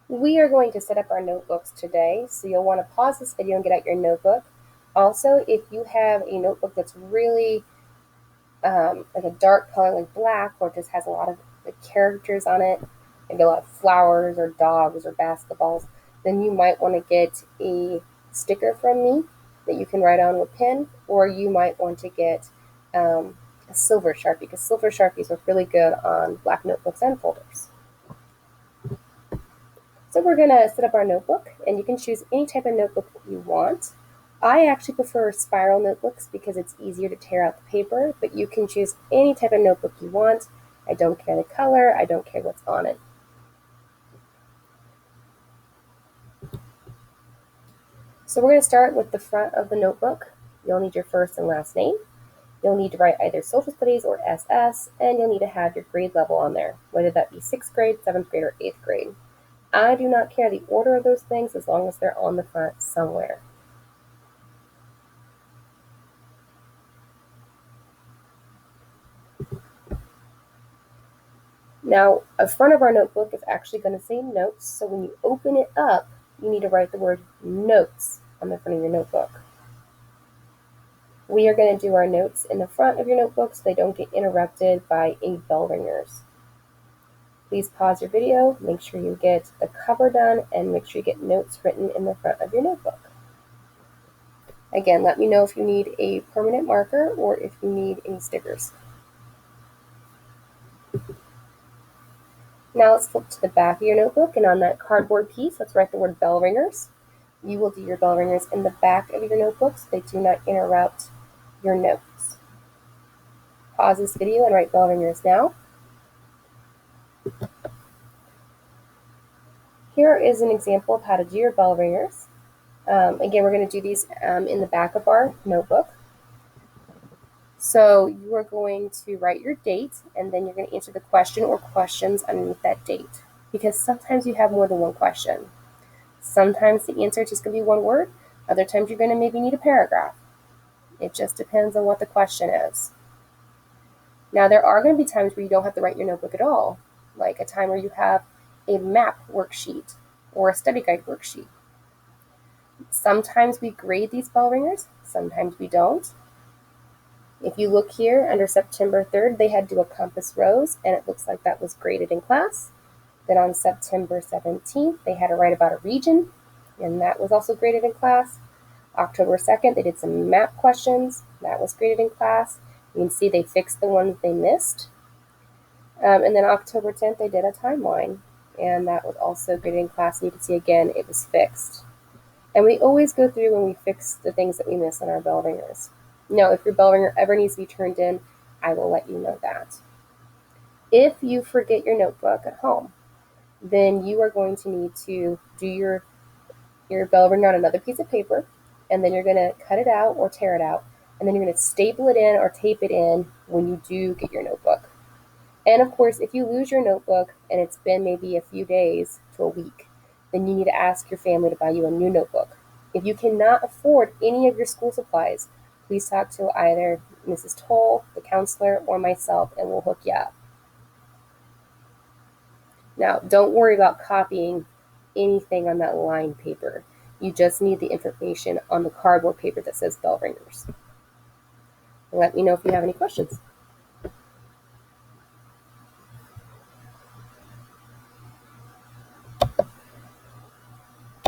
We are going to set up our notebooks today, so you'll want to pause this video and get out your notebook. Also, if you have a notebook that's really like a dark color like black, or just has a lot of characters on it, maybe a lot of flowers or dogs or basketballs, then you might want to get a sticker from me that you can write on with pen, or you might want to get a silver Sharpie, because silver Sharpies are really good on black notebooks and folders. So we're going to set up our notebook, and you can choose any type of notebook that you want. I actually prefer spiral notebooks because it's easier to tear out the paper, but you can choose any type of notebook you want. I don't care the color, I don't care what's on it. So we're going to start with the front of the notebook. You'll need your first and last name. You'll need to write either social studies or SS, and you'll need to have your grade level on there, whether that be 6th grade, 7th grade, or 8th grade. I do not care the order of those things as long as they're on the front somewhere. Now, the front of our notebook is actually going to say notes, so when you open it up, you need to write the word notes on the front of your notebook. We are going to do our notes in the front of your notebook so they don't get interrupted by any bell ringers. Please pause your video, make sure you get the cover done, and make sure you get notes written in the front of your notebook. Again, let me know if you need a permanent marker or if you need any stickers. Now let's flip to the back of your notebook, and on that cardboard piece, let's write the word bell ringers. You will do your bell ringers in the back of your notebook so they do not interrupt your notes. Pause this video and write bell ringers now. Here is an example of how to do your bell ringers. Again, we're going to do these in the back of our notebook. So you are going to write your date, and then you're going to answer the question or questions underneath that date, because sometimes you have more than one question. Sometimes the answer is just going to be one word. Other times you're going to maybe need a paragraph. It just depends on what the question is. Now, there are going to be times where you don't have to write your notebook at all, like a time where you have a map worksheet or a study guide worksheet. Sometimes we grade these bell ringers, sometimes we don't. If you look here under September 3rd, they had to do a compass rose, and it looks like that was graded in class. Then on September 17th, they had to write about a region, and that was also graded in class. October 2nd, they did some map questions. That was graded in class. You can see they fixed the ones they missed. And then October 10th, they did a timeline, and that was also graded in class. And you can see again, it was fixed. And we always go through when we fix the things that we miss on our bell ringers. Now, if your bell ringer ever needs to be turned in, I will let you know that. If you forget your notebook at home, then you are going to need to do your bell ringer on another piece of paper, and then you're going to cut it out or tear it out, and then you're going to staple it in or tape it in when you do get your notebook. And of course, if you lose your notebook and it's been maybe a few days to a week, then you need to ask your family to buy you a new notebook. If you cannot afford any of your school supplies, please talk to either Mrs. Toll, the counselor, or myself, and we'll hook you up. Now, don't worry about copying anything on that lined paper. You just need the information on the cardboard paper that says bell ringers. Let me know if you have any questions.